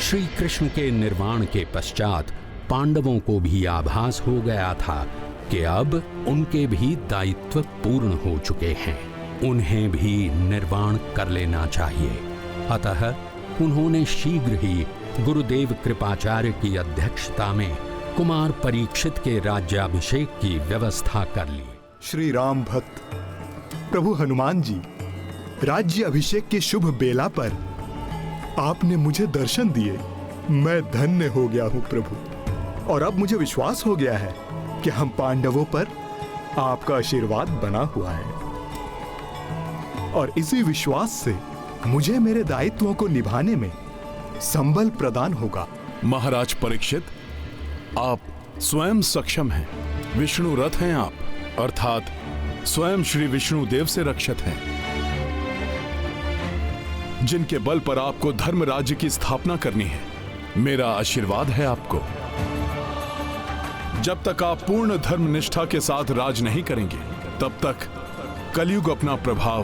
श्री कृष्ण के निर्वाण के पश्चात पांडवों को भी आभास हो गया था कि अब उनके भी दायित्व पूर्ण हो चुके हैं, उन्हें भी निर्वाण कर लेना चाहिए। अतः उन्होंने शीघ्र ही गुरुदेव कृपाचार्य की अध्यक्षता में कुमार परीक्षित के राज्याभिषेक की व्यवस्था कर ली। श्री राम भक्त प्रभु हनुमान जी, राज्य अभिषेक के शुभ बेला पर आपने मुझे दर्शन दिए। मैं धन्य हो गया हूँ प्रभु, और अब मुझे विश्वास हो गया है कि हम पांडवों पर आपका आशीर्वाद बना हुआ है, और इसी विश्वास से मुझे मेरे दायित्वों को निभाने में संबल प्रदान होगा। महाराज परीक्षित, आप स्वयं सक्षम हैं, विष्णु रथ हैं आप, अर्थात स्वयं श्री विष्णु देव से रक्षित हैं, जिनके बल पर आपको धर्म राज्य की स्थापना करनी है। मेरा आशीर्वाद है आपको। जब तक आप पूर्ण धर्म निष्ठा के साथ राज नहीं करेंगे, तब तक कलयुग अपना प्रभाव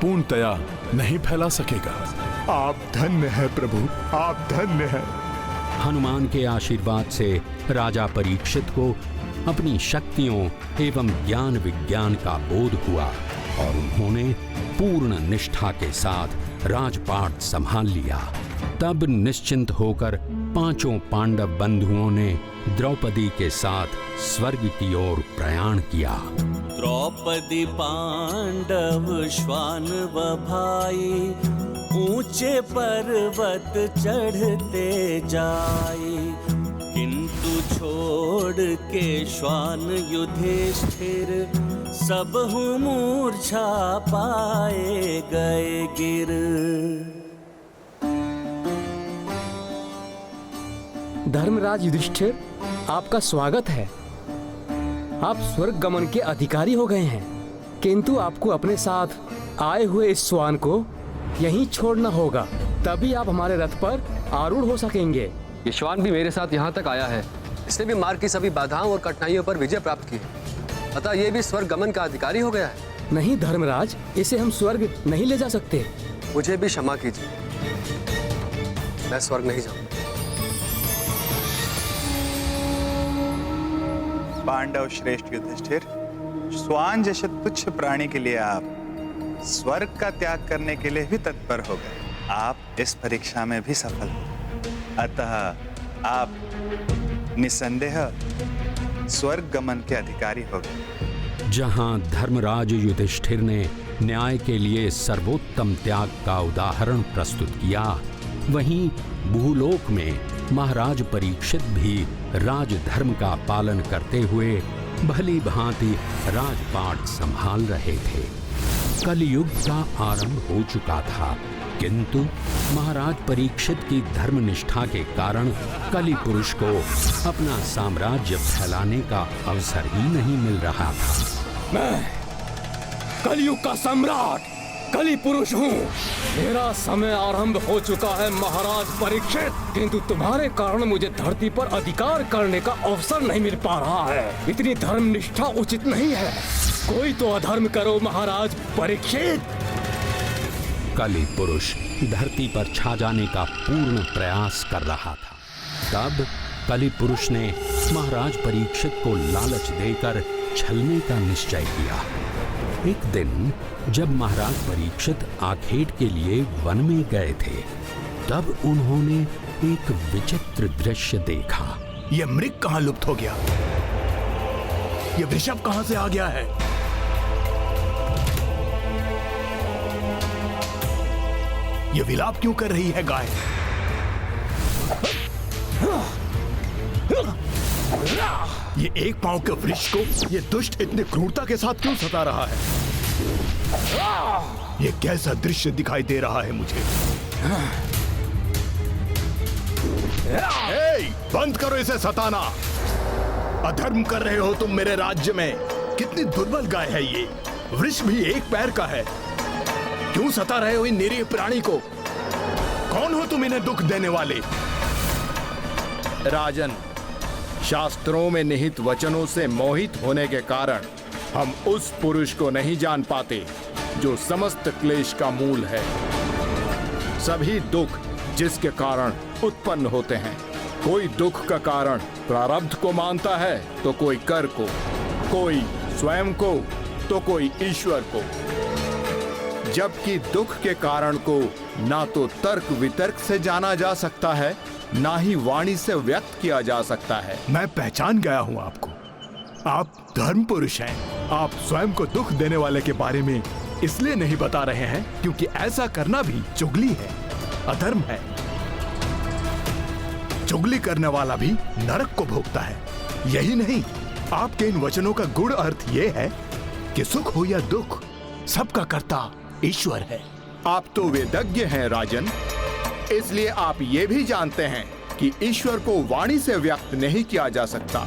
पूर्णतया नहीं फैला सकेगा। आप धन्य हैं प्रभु, आप धन्य हैं। हनुमान के आशीर्वाद से राजा परीक्षित को अपनी शक्तियों एवं ज्ञान विज्ञान का बोध हुआ और उन्होंने पूर्ण निष्ठा के साथ राजपाट संभाल लिया। तब निश्चिंत होकर पांचों पांडव बंधुओं ने द्रौपदी के साथ स्वर्ग की ओर प्रयाण किया। द्रौपदी पांडव श्वान व भाई, ऊंचे पर्वत चढ़ते जाए, किंतु छोड़ के श्वान युधिष्ठिर, सबहु मूर्छा पाए गए गिर। धर्मराज युधिष्ठिर, आपका स्वागत है। आप स्वर्ग गमन के अधिकारी हो गए हैं, किंतु आपको अपने साथ आए हुए इस श्वान को यहीं छोड़ना होगा, तभी आप हमारे रथ पर आरूढ़ हो सकेंगे। ये श्वान भी मेरे साथ यहाँ तक आया है, इसने भी मार्ग की सभी बाधाओं और कठिनाइयों पर विजय प्राप्त की है, अतः ये भी स्वर्ग गमन का अधिकारी हो गया है। नहीं धर्मराज, इसे हम स्वर्ग नहीं ले जा सकते। मुझे भी क्षमा कीजिए, मैं स्वर्ग नहीं जाऊंगा। पांडव श्रेष्ठ युधिष्ठिर, श्वान जैसे तुच्छ प्राणी के लिए आप स्वर्ग का त्याग करने के लिए भी तत्पर हो गए। आप इस परीक्षा में भी सफल हो, अतः आप निसंदेह स्वर्ग गमन के अधिकारी हो गए। जहां धर्मराज युधिष्ठिर ने न्याय के लिए सर्वोत्तम त्याग का उदाहरण प्रस्तुत किया, वहीं भूलोक में महाराज परीक्षित भी राजधर्म का पालन करते हुए भली भांति राजपाट संभाल रहे थे। कलयुग का आरंभ हो चुका था, किंतु महाराज परीक्षित की धर्मनिष्ठा के कारण कलि पुरुष को अपना साम्राज्य फैलाने का अवसर ही नहीं मिल रहा था। मैं कलयुग का सम्राट कलि पुरुष हूँ। मेरा समय आरंभ हो चुका है महाराज परीक्षित, किंतु तुम्हारे कारण मुझे धरती पर अधिकार करने का अवसर नहीं मिल पा रहा है। इतनी धर्मनिष्ठा उचित नहीं है, कोई तो अधर्म करो महाराज परीक्षित। कलि पुरुष धरती पर छा जाने का पूर्ण प्रयास कर रहा था। तब कलि पुरुष ने महाराज परीक्षित को लालच देकर छलने का निश्चय किया। एक दिन जब महाराज परीक्षित आखेट के लिए वन में गए थे, तब उन्होंने एक विचित्र दृश्य देखा। ये मृग कहाँ लुप्त हो गया? ये वृषभ कहाँ से आ गया है? ये विलाप क्यों कर रही है गाय? ये एक पांव के वृक्ष को ये दुष्ट इतने क्रूरता के साथ क्यों सता रहा है? ये कैसा दृश्य दिखाई दे रहा है मुझे? बंद करो इसे सताना। अधर्म कर रहे हो तुम मेरे राज्य में। कितनी दुर्बल गाय है ये, वृक्ष भी एक पैर का है। क्यों सता रहे हो इन निरीह प्राणी को? कौन हो तुम इन्हें दुख देने वाले? राजन, शास्त्रों में निहित वचनों से मोहित होने के कारण हम उस पुरुष को नहीं जान पाते जो समस्त क्लेश का मूल है। सभी दुख जिसके कारण उत्पन्न होते हैं। कोई दुख का कारण प्रारब्ध को मानता है तो कोई कर को, कोई स्वयं को तो कोई ईश्वर को। जबकि दुख के कारण को ना तो तर्क वितर्क से जाना जा सकता है, ना ही वाणी से व्यक्त किया जा सकता है। मैं पहचान गया हूं आपको। आप धर्म पुरुष हैं। आप स्वयं को दुख देने वाले के बारे में इसलिए नहीं बता रहे हैं क्योंकि ऐसा करना भी चुगली है, अधर्म है। चुगली करने वाला भी नरक को भोगता है। यही नहीं, आपके इन वचनों का गूढ़ अर्थ यह है कि सुख हो या दुख, सबका कर्ता ईश्वर है। आप तो वेदज्ञ हैं राजन, इसलिए आप ये भी जानते हैं कि ईश्वर को वाणी से व्यक्त नहीं किया जा सकता।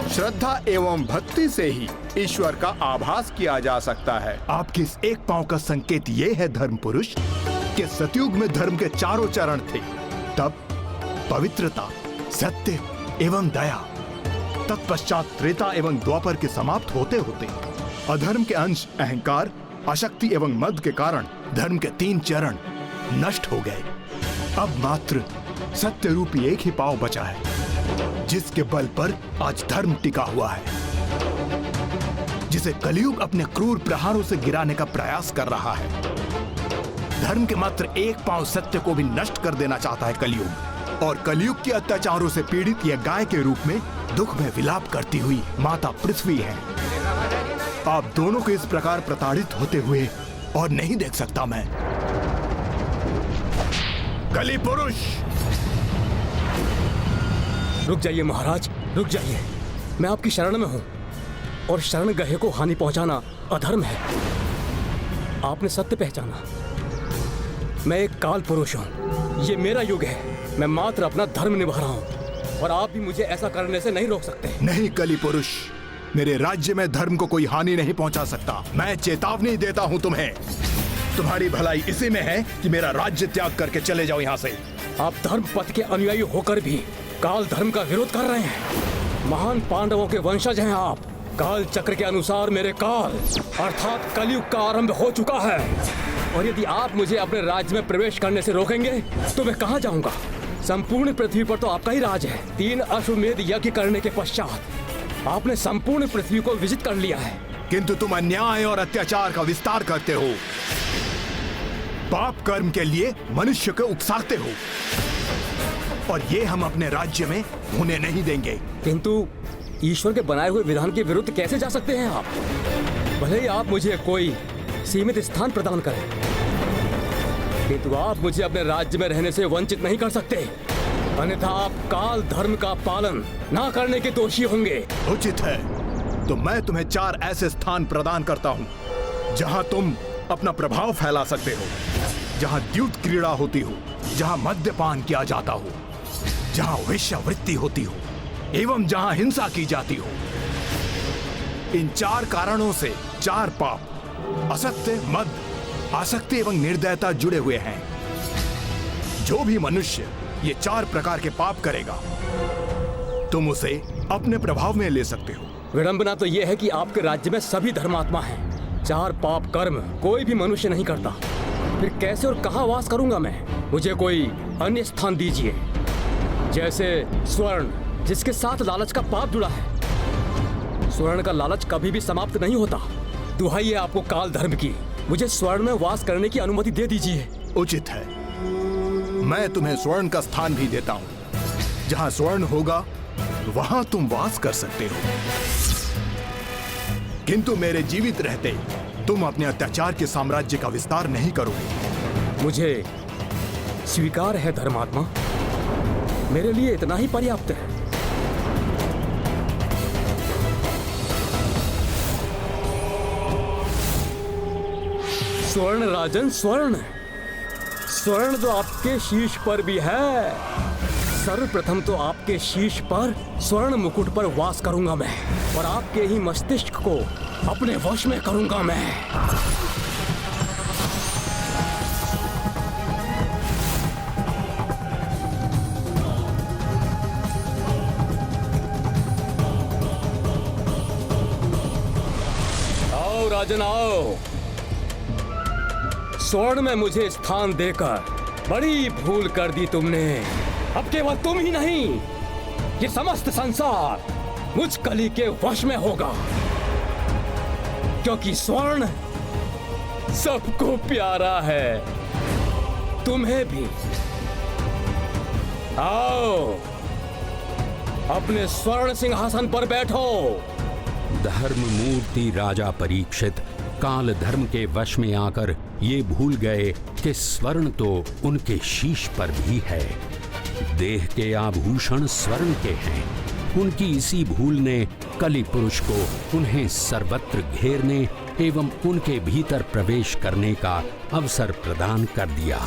श्रद्धा एवं भक्ति से ही ईश्वर का आभास किया जा सकता है। आपके इस एक पांव का संकेत ये है धर्म पुरुष कि सतयुग में धर्म के चारों चरण थे। तब पवित्रता, सत्य एवं दया, तत्पश्चात त्रेता एवं द्वापर के समाप्त होते होते अधर्म के अंश अहंकार, अशक्ति एवं मद के कारण धर्म के 3 चरण नष्ट हो गए। अब मात्र सत्य रूपी एक ही पांव बचा है जिसके बल पर आज धर्म टिका हुआ है, जिसे कलयुग अपने क्रूर प्रहारों से गिराने का प्रयास कर रहा है। धर्म के मात्र एक पांव सत्य को भी नष्ट कर देना चाहता है कलयुग, और कलयुग के अत्याचारों से पीड़ित यह गाय के रूप में दुख में विलाप करती हुई माता पृथ्वी है। आप दोनों को इस प्रकार प्रताड़ित होते हुए और नहीं देख सकता मैं। कली पुरुष! रुक जाइए महाराज, रुक जाइए। मैं आपकी शरण में हूं और शरण गहे को हानि पहुंचाना अधर्म है। आपने सत्य पहचाना। मैं एक काल पुरुष हूं, ये मेरा युग है। मैं मात्र अपना धर्म निभा रहा हूं और आप भी मुझे ऐसा करने से नहीं रोक सकते। नहीं कली पुरुष, मेरे राज्य में धर्म को कोई हानि नहीं पहुंचा सकता। मैं चेतावनी देता हूं तुम्हें। तुम्हारी भलाई इसी में है कि मेरा राज्य त्याग करके चले जाओ यहाँ से। आप धर्म पथ के अनुयायी होकर भी काल धर्म का विरोध कर रहे हैं। महान पांडवों के वंशज हैं आप। काल चक्र के अनुसार मेरे काल अर्थात कलयुग का आरंभ हो चुका है, और यदि आप मुझे अपने राज्य में प्रवेश करने से रोकेंगे तो मैं कहाँ जाऊंगा? संपूर्ण पृथ्वी पर तो आपका ही राज है। 3 अश्वमेध यज्ञ करने के पश्चात आपने संपूर्ण पृथ्वी को विजित कर लिया है। किंतु तुम अन्याय और अत्याचार का विस्तार करते हो, पाप कर्म के लिए मनुष्य को उकसाते हो, और ये हम अपने राज्य में होने नहीं देंगे। किंतु ईश्वर के बनाए हुए विधान के विरुद्ध कैसे जा सकते हैं आप? भले ही आप मुझे कोई सीमित स्थान प्रदान करें, किंतु आप मुझे अपने राज्य में रहने से वंचित नहीं कर सकते, अन्यथा आप काल धर्म का पालन ना करने के दोषी होंगे। उचित है, तो मैं तुम्हें 4 ऐसे स्थान प्रदान करता हूं जहां तुम अपना प्रभाव फैला सकते हो, जहां द्यूत क्रीड़ा होती हो, जहां मद्यपान किया जाता हो, जहां वेश्यावृत्ति होती हो एवं जहां हिंसा की जाती हो। इन 4 कारणों से 4 पाप असत्य, मद, आसक्ति एवं निर्दयता जुड़े हुए हैं। जो भी मनुष्य ये 4 प्रकार के पाप करेगा तुम उसे अपने प्रभाव में ले सकते हो। विडंबना तो यह है कि आपके राज्य में सभी धर्मात्मा हैं। 4 पाप कर्म कोई भी मनुष्य नहीं करता। फिर कैसे और कहां वास करूंगा मैं? मुझे कोई अन्य स्थान दीजिए, जैसे स्वर्ण जिसके साथ लालच का पाप जुड़ा है। स्वर्ण का लालच कभी भी समाप्त नहीं होता। दुहाई है आपको काल धर्म की, मुझे स्वर्ण में वास करने की अनुमति दे दीजिए। उचित है, मैं तुम्हें स्वर्ण का स्थान भी देता हूं। जहां स्वर्ण होगा वहां तुम वास कर सकते हो, किंतु मेरे जीवित रहते तुम अपने अत्याचार के साम्राज्य का विस्तार नहीं करोगे। मुझे स्वीकार है धर्मात्मा, मेरे लिए इतना ही पर्याप्त है। स्वर्ण राजन, स्वर्ण स्वर्ण तो आपके शीश पर भी है। सर्वप्रथम तो आपके शीश पर स्वर्ण मुकुट पर वास करूंगा मैं, और आपके ही मस्तिष्क को अपने वश में करूंगा मैं। राजन आओ, स्वर्ण में मुझे स्थान देकर बड़ी भूल कर दी तुमने। अब केवल तुम ही नहीं, ये समस्त संसार मुझ कली के वश में होगा, क्योंकि स्वर्ण सबको प्यारा है, तुम्हें भी। आओ, अपने स्वर्ण सिंहासन पर बैठो। धर्म मूर्ति राजा परीक्षित काल धर्म के वश में आकर ये भूल गए कि स्वर्ण तो उनके शीश पर भी है। देह के आभूषण स्वर्ण के हैं। उनकी इसी भूल ने कलि पुरुष को उन्हें सर्वत्र घेरने एवं उनके भीतर प्रवेश करने का अवसर प्रदान कर दिया।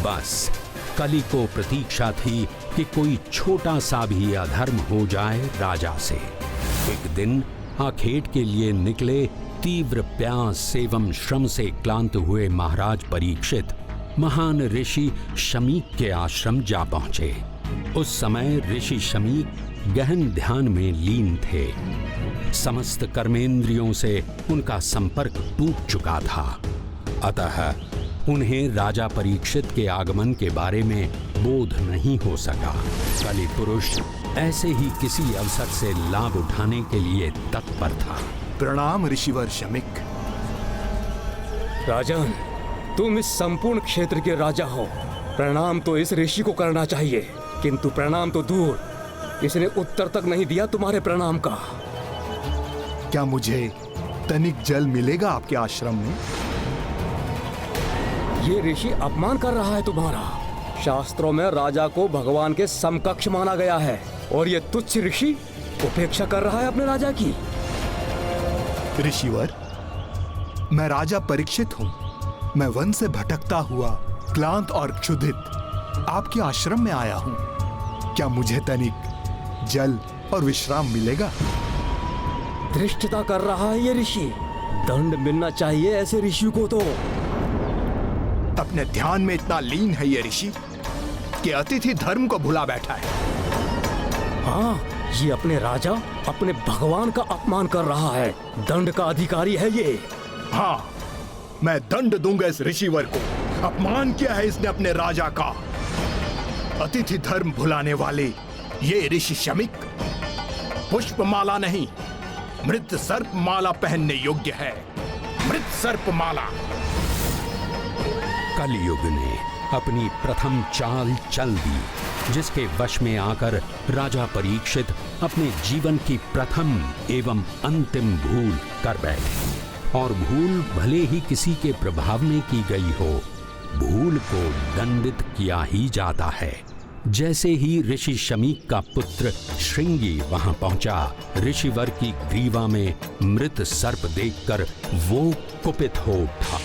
बस कलि को प्रतीक्षा थी कि कोई छोटा सा भी अधर्म हो जाए राजा से। एक दिन आखेट के लिए निकले तीव्र प्यास एवं श्रम से क्लांत हुए महाराज परीक्षित महान ऋषि शमीक के आश्रम जा पहुंचे। उस समय ऋषि शमीक गहन ध्यान में लीन थे। समस्त कर्मेंद्रियों से उनका संपर्क टूट चुका था, अतः उन्हें राजा परीक्षित के आगमन के बारे में बोध नहीं हो सका। कलि पुरुष ऐसे ही किसी अवसर से लाभ उठाने के लिए तत्पर था। प्रणाम ऋषिवर शमीक। राजन, तुम इस संपूर्ण क्षेत्र के राजा हो। प्रणाम तो इस ऋषि को करना चाहिए, किंतु प्रणाम तो दूर, इसने उत्तर तक नहीं दिया तुम्हारे प्रणाम का। क्या मुझे तनिक जल मिलेगा आपके आश्रम में? ये ऋषि अपमान कर रहा है तुम्हारा। शास्त्रों में राजा को भगवान के समकक्ष माना गया है, और ये तुच्छ ऋषि उपेक्षा कर रहा है अपने राजा की। ऋषिवर, मैं राजा परीक्षित हूँ। मैं वन से भटकता हुआ क्लांत और क्षुधित आपके आश्रम में आया हूँ। क्या मुझे तनिक जल और विश्राम मिलेगा? धृष्टता कर रहा है ये ऋषि। दंड मिलना चाहिए ऐसे ऋषि को तो। अपने ध्यान में इतना लीन है ये ऋषि कि अतिथि धर्म को भुला बैठा है। हाँ, ये अपने राजा, अपने भगवान का अपमान कर रहा है। दंड का अधिकारी है ये। हाँ, मैं दंड दूंगा इस ऋषिवर को। अपमान किया है इसने अपने राजा का। अतिथि धर्म भुलाने वाले ये ऋषि शमीक पुष्पमाला नहीं, मृत सर्प माला पहनने योग्य है। मृत सर्प माला। कलयुग ने अपनी प्रथम चाल चल दी, जिसके वश में आकर राजा परीक्षित अपने जीवन की प्रथम एवं अंतिम भूल कर बैठे। और भूल भले ही किसी के प्रभाव में की गई हो, भूल को दंडित किया ही जाता है। जैसे ही ऋषि शमीक का पुत्र श्रृंगी वहां पहुंचा, ऋषिवर की ग्रीवा में मृत सर्प देखकर वो कुपित हो उठा।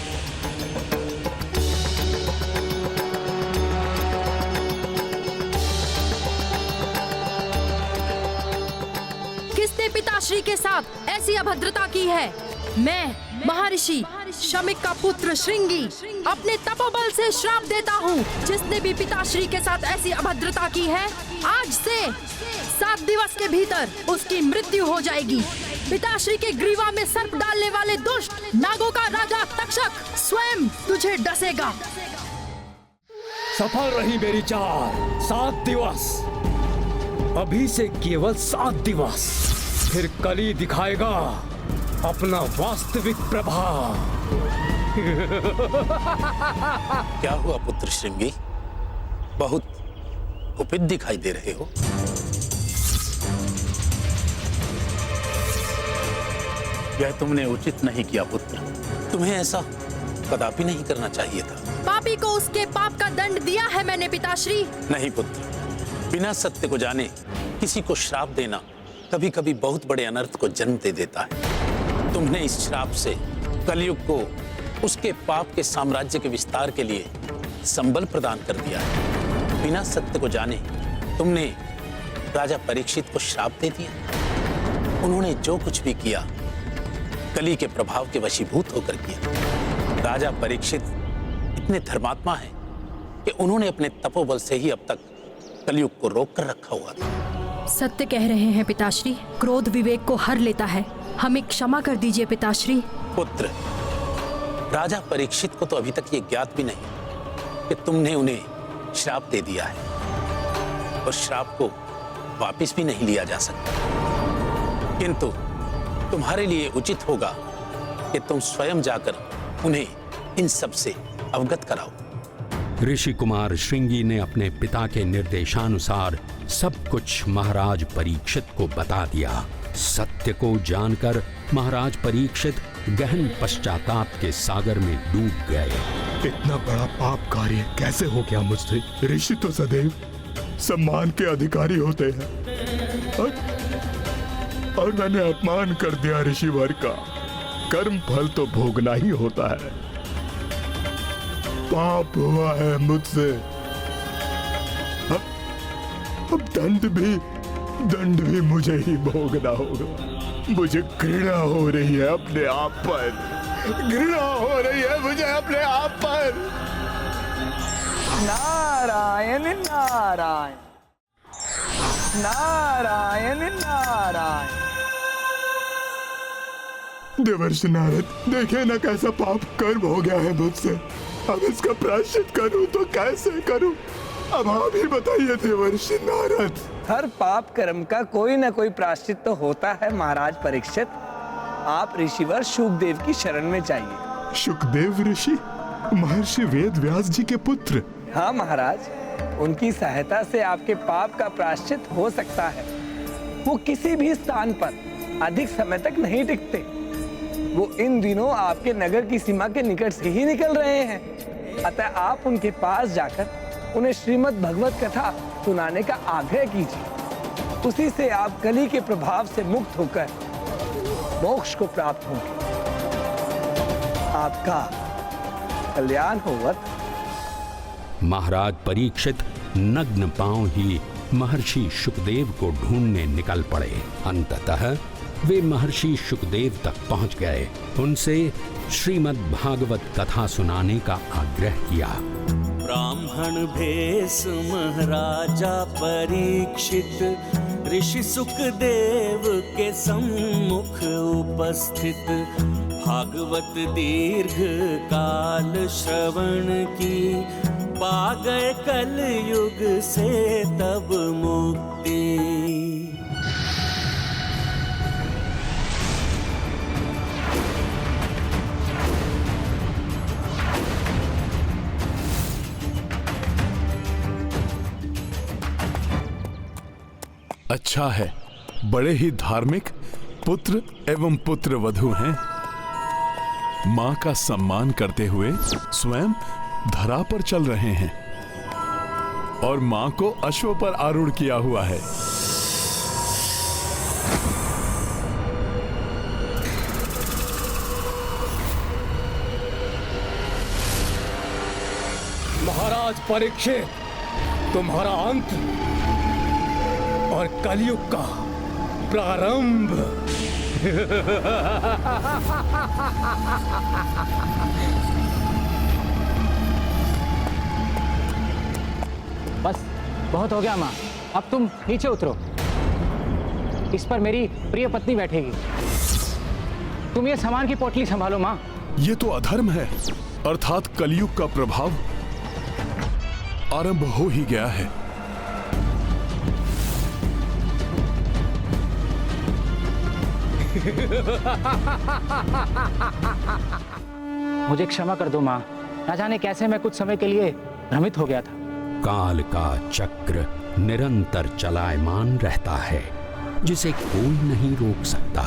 किसने पिताश्री के साथ ऐसी अभद्रता की है? मैं महर्षि शमीक का पुत्र श्रृंगी अपने तपोबल से श्राप देता हूँ। जिसने भी पिताश्री के साथ ऐसी अभद्रता की है, आज से 7 दिवस के भीतर उसकी मृत्यु हो जाएगी। पिताश्री के ग्रीवा में सर्प डालने वाले दुष्ट नागों का राजा तक्षक स्वयं तुझे डसेगा। सफल रही मेरी चाल। 7 दिवस, अभी से केवल 7 दिवस, फिर कली दिखाएगा अपना वास्तविक प्रभाव। क्या हुआ पुत्र श्रृंगी? बहुत कुपित दिखाई दे रहे हो। यह तुमने उचित नहीं किया पुत्र। तुम्हें ऐसा कदापि नहीं करना चाहिए था। पापी को उसके पाप का दंड दिया है मैंने पिताश्री। नहीं पुत्र, बिना सत्य को जाने किसी को श्राप देना कभी कभी बहुत बड़े अनर्थ को जन्म दे देता है। तुमने इस श्राप से कलयुग को उसके पाप के साम्राज्य के विस्तार के लिए संबल प्रदान कर दिया है। बिना सत्य को जाने तुमने राजा परीक्षित को श्राप दे दिया। उन्होंने जो कुछ भी किया कली के प्रभाव के वशीभूत होकर किया। राजा परीक्षित इतने धर्मात्मा हैं कि उन्होंने अपने तपोबल से ही अब तक कलयुग को रोक कर रखा हुआ था। सत्य कह रहे हैं पिताश्री। क्रोध विवेक को हर लेता है। हमें क्षमा कर दीजिए पिताश्री। पुत्र, राजा परीक्षित को तो अभी तक ये ज्ञात भी नहीं कि तुमने उन्हें श्राप दे दिया है और श्राप को वापस भी नहीं लिया जा सकता। किंतु तुम्हारे लिए उचित होगा कि तुम स्वयं जाकर उन्हें इन सब से अवगत कराओ। ऋषि कुमार श्रृंगी ने अपने पिता के निर्देशानुसार सब कुछ महाराज परीक्षित को बता दिया। सत्य को जानकर महाराज परीक्षित गहन पश्चाताप के सागर में डूब गए। इतना बड़ा पाप कार्य कैसे हो गया मुझसे? ऋषि तो सदैव सम्मान के अधिकारी होते हैं और मैंने अपमान कर दिया ऋषिवर का। कर्म फल तो भोगना ही होता है। पाप हुआ है मुझसे। अब दंड भी मुझे ही भोगना होगा। मुझे घृणा हो रही है अपने आप पर। घृणा हो रही है मुझे अपने आप पर। नारायण नारायण नारायण नारायण। देवर्षि नारद, देखिए ना कैसा पाप कर्म हो गया है मुझसे। अब इसका प्रायश्चित करूं तो कैसे करूं? अब आप ही बताइए देवर्षि नारद। हर पाप कर्म का कोई ना कोई प्रायश्चित तो होता है महाराज परीक्षित। आप ऋषिवर शुकदेव की शरण में जाइए। शुकदेव ऋषि महर्षि वेद व्यास जी के पुत्र? हाँ महाराज, उनकी सहायता से आपके पाप का प्रायश्चित हो सकता है। वो किसी भी स्थान पर अधिक समय तक नहीं टिकते। वो इन दिनों आपके नगर की सीमा के निकट से ही निकल रहे हैं। अतः आप उनके पास जाकर उन्हें श्रीमद् भगवत कथा सुनाने का आग्रह कीजिए। उसी से आप कली के प्रभाव से मुक्त होकर मोक्ष को प्राप्त होंगे। आपका कल्याण होवत। महाराज परीक्षित नग्न पांव ही महर्षि शुकदेव को ढूंढने निकल पड़े। अंततः वे महर्षि शुकदेव तक पहुंच गए। उनसे श्रीमद् भागवत कथा सुनाने का आग्रह किया। ब्राह्मण भेष महाराजा परीक्षित ऋषि सुखदेव के सम्मुख उपस्थित, भागवत दीर्घ काल श्रवण की, पा गए कलयुग से तब मुक्ति। अच्छा है, बड़े ही धार्मिक पुत्र एवं पुत्र वधू हैं। मां का सम्मान करते हुए स्वयं धरा पर चल रहे हैं और मां को अश्व पर आरूढ़ किया हुआ है। महाराज परीक्षित, तुम्हारा अंत और कलयुग का प्रारंभ। बस बहुत हो गया माँ, अब तुम नीचे उतरो। इस पर मेरी प्रिय पत्नी बैठेगी। तुम ये सामान की पोटली संभालो माँ। ये तो अधर्म है, अर्थात कलयुग का प्रभाव आरंभ हो ही गया है। मुझे क्षमा कर दो माँ, न जाने कैसे मैं कुछ समय के लिए भ्रमित हो गया था। काल का चक्र निरंतर चलायमान रहता है, जिसे कोई नहीं रोक सकता।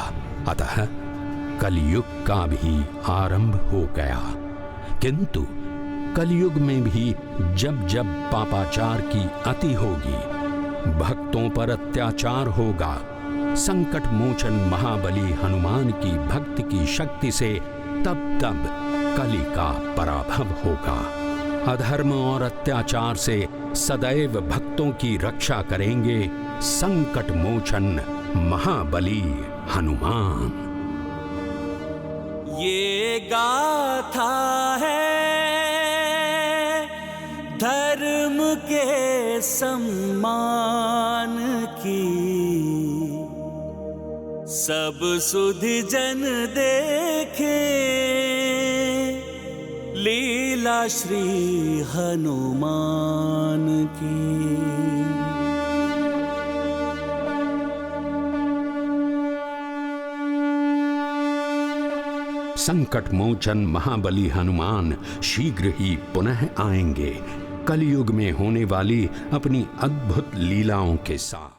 अतः कलयुग का भी आरंभ हो गया। किंतु कलयुग में भी जब जब पापाचार की अति होगी, भक्तों पर अत्याचार होगा, संकट मोचन महाबली हनुमान की भक्ति की शक्ति से तब तब कली का पराभव होगा। अधर्म और अत्याचार से सदैव भक्तों की रक्षा करेंगे संकट मोचन महाबली हनुमान। ये गाथा है धर्म के सम्मान की, सब सुधि जन देखे लीला श्री हनुमान की। संकट मोचन महाबली हनुमान शीघ्र ही पुनः आएंगे कलयुग में होने वाली अपनी अद्भुत लीलाओं के साथ।